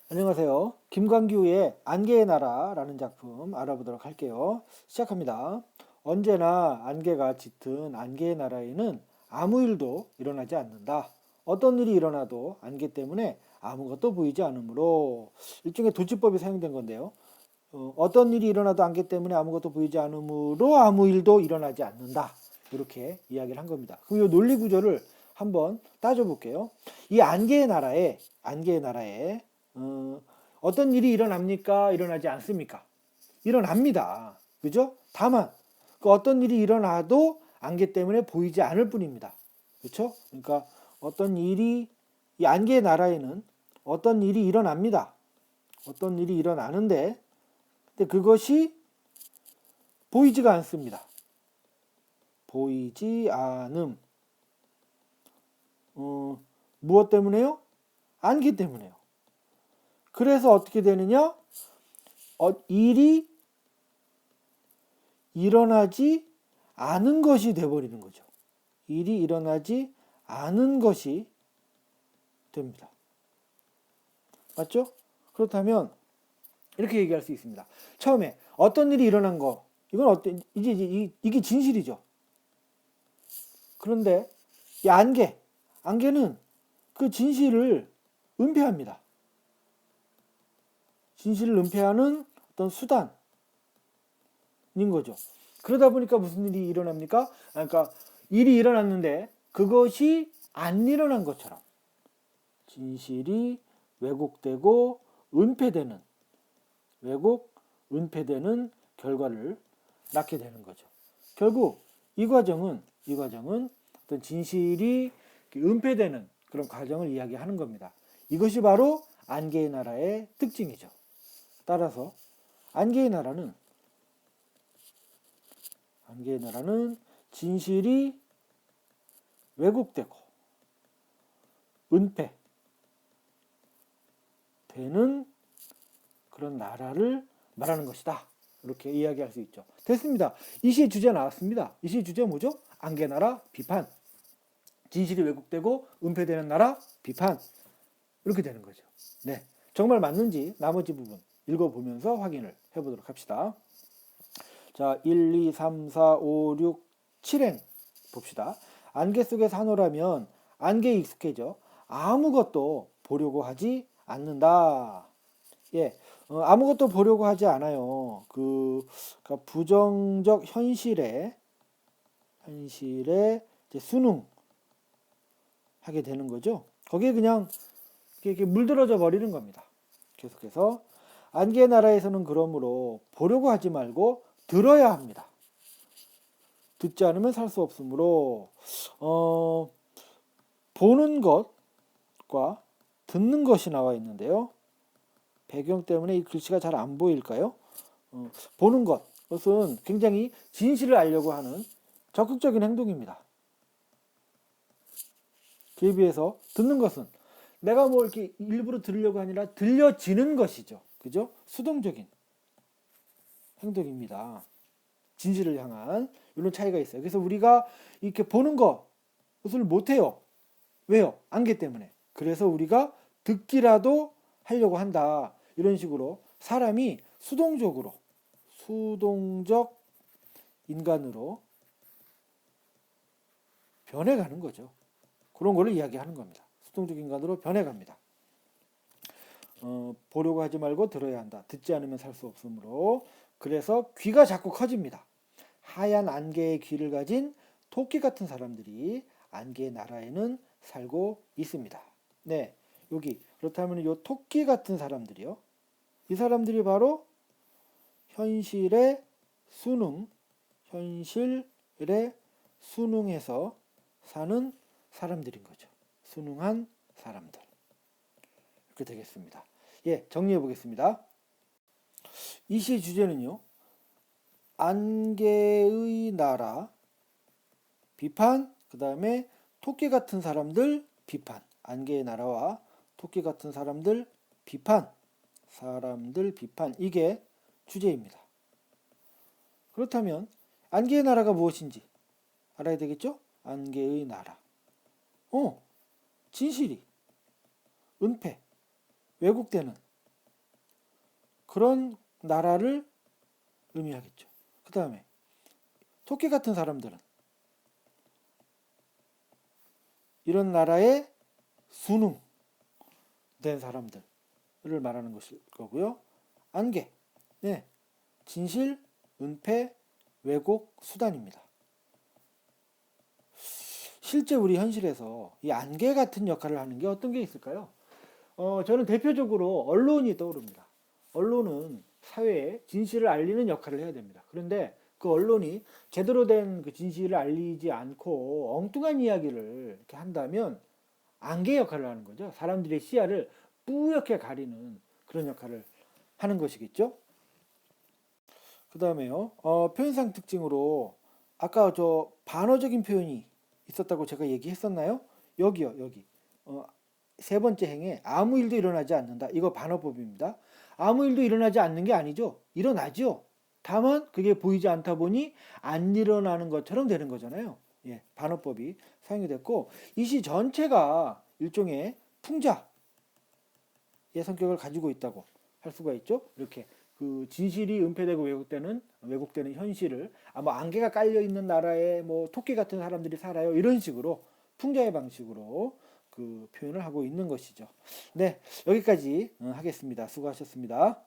안녕하세요. 김광규의 안개의 나라라는 작품 알아보도록 할게요. 시작합니다. 언제나 안개가 짙은 안개의 나라에는 아무 일도 일어나지 않는다. 어떤 일이 일어나도 안개 때문에 아무것도 보이지 않으므로 일종의 도치법이 사용된 건데요. 어떤 일이 일어나도 안개 때문에 아무것도 보이지 않으므로 아무 일도 일어나지 않는다. 이렇게 이야기를 한 겁니다. 그럼 이 논리 구조를 한번 따져볼게요. 이 안개의 나라에 어떤 일이 일어납니까? 일어나지 않습니까? 일어납니다. 그죠? 다만 그 어떤 일이 일어나도 안개 때문에 보이지 않을 뿐입니다. 그렇죠? 그러니까 어떤 일이 이 안개의 나라에는 어떤 일이 일어납니다. 어떤 일이 일어나는데 근데 그것이 보이지가 않습니다. 보이지 않음. 무엇 때문에요? 안개 때문에요. 그래서 어떻게 되느냐? 일이 일어나지 않은 것이 돼버리는 거죠. 일이 일어나지 않은 것이 됩니다. 맞죠? 그렇다면 이렇게 얘기할 수 있습니다. 처음에 어떤 일이 일어난 거, 이건 이게 진실이죠. 그런데 이 안개는 그 진실을 은폐합니다. 진실을 은폐하는 어떤 수단인 거죠. 그러다 보니까 무슨 일이 일어납니까? 그러니까 일이 일어났는데 그것이 안 일어난 것처럼 진실이 왜곡되고 은폐되는 결과를 낳게 되는 거죠. 결국 이 과정은 어떤 진실이 은폐되는 그런 과정을 이야기하는 겁니다. 이것이 바로 안개의 나라의 특징이죠. 따라서 안개의 나라는 진실이 왜곡되고 은폐되는 그런 나라를 말하는 것이다. 이렇게 이야기할 수 있죠. 됐습니다. 이 시의 주제 나왔습니다. 이 시의 주제 뭐죠? 안개 나라 비판. 진실이 왜곡되고 은폐되는 나라 비판. 이렇게 되는 거죠. 네, 정말 맞는지 나머지 부분 읽어보면서 확인을 해보도록 합시다. 자, 1, 2, 3, 4, 5, 6, 7행 봅시다. 안개 속에 사노라면 안개에 익숙해져 아무것도 보려고 하지 않는다. 예, 아무것도 보려고 하지 않아요. 그러니까 부정적 현실에 이제 순응하게 되는 거죠. 거기에 그냥 이렇게 물들어져 버리는 겁니다. 계속해서 안개의 나라에서는 그러므로 보려고 하지 말고 들어야 합니다. 듣지 않으면 살 수 없으므로 보는 것과 듣는 것이 나와 있는데요. 배경 때문에 이 글씨가 잘 안 보일까요? 보는 것은 굉장히 진실을 알려고 하는 적극적인 행동입니다. 그에 비해서 듣는 것은 내가 뭐 이렇게 일부러 들으려고 아니라 들려지는 것이죠. 그죠? 수동적인 행동입니다. 진실을 향한 이런 차이가 있어요. 그래서 우리가 이렇게 보는 것을 못해요. 왜요? 안개 때문에. 그래서 우리가 듣기라도 하려고 한다. 이런 식으로 사람이 수동적 인간으로 변해가는 거죠. 그런 거를 이야기하는 겁니다. 수동적 인간으로 변해갑니다. 보려고 하지 말고 들어야 한다. 듣지 않으면 살 수 없으므로. 그래서 귀가 자꾸 커집니다. 하얀 안개의 귀를 가진 토끼 같은 사람들이 안개의 나라에는 살고 있습니다. 네, 여기 그렇다면 이 토끼 같은 사람들이요. 이 사람들이 바로 현실에 순응해서 사는 사람들인 거죠. 순응한 사람들. 이렇게 되겠습니다. 예, 정리해 보겠습니다. 이 시의 주제는요. 안개의 나라 비판, 그 다음에 토끼 같은 사람들 비판. 안개의 나라와 토끼 같은 사람들 비판. 이게 주제입니다. 그렇다면 안개의 나라가 무엇인지 알아야 되겠죠? 안개의 나라. 진실이 은폐, 왜곡되는 그런 나라를 의미하겠죠. 그 다음에 토끼 같은 사람들은 이런 나라의 순응된 사람들을 말하는 것일 거고요. 안개, 네, 진실, 은폐, 왜곡, 수단입니다. 실제 우리 현실에서 이 안개 같은 역할을 하는 게 어떤 게 있을까요? 저는 대표적으로 언론이 떠오릅니다. 언론은 사회에 진실을 알리는 역할을 해야 됩니다. 그런데 그 언론이 제대로 된 그 진실을 알리지 않고 엉뚱한 이야기를 이렇게 한다면 안개 역할을 하는 거죠. 사람들의 시야를 뿌옇게 가리는 그런 역할을 하는 것이겠죠. 그 다음에요. 표현상 특징으로 아까 저 반어적인 표현이 있었다고 제가 얘기했었나요? 여기요, 여기. 세 번째 행에 아무 일도 일어나지 않는다. 이거 반어법입니다. 아무 일도 일어나지 않는 게 아니죠. 일어나죠. 다만 그게 보이지 않다 보니 안 일어나는 것처럼 되는 거잖아요. 예, 반어법이 사용이 됐고 이 시 전체가 일종의 풍자의 성격을 가지고 있다고 할 수가 있죠. 이렇게 그 진실이 은폐되고 왜곡되는 현실을 안개가 깔려 있는 나라에 뭐 토끼 같은 사람들이 살아요. 이런 식으로 풍자의 방식으로 그 표현을 하고 있는 것이죠. 네, 여기까지 하겠습니다. 수고하셨습니다.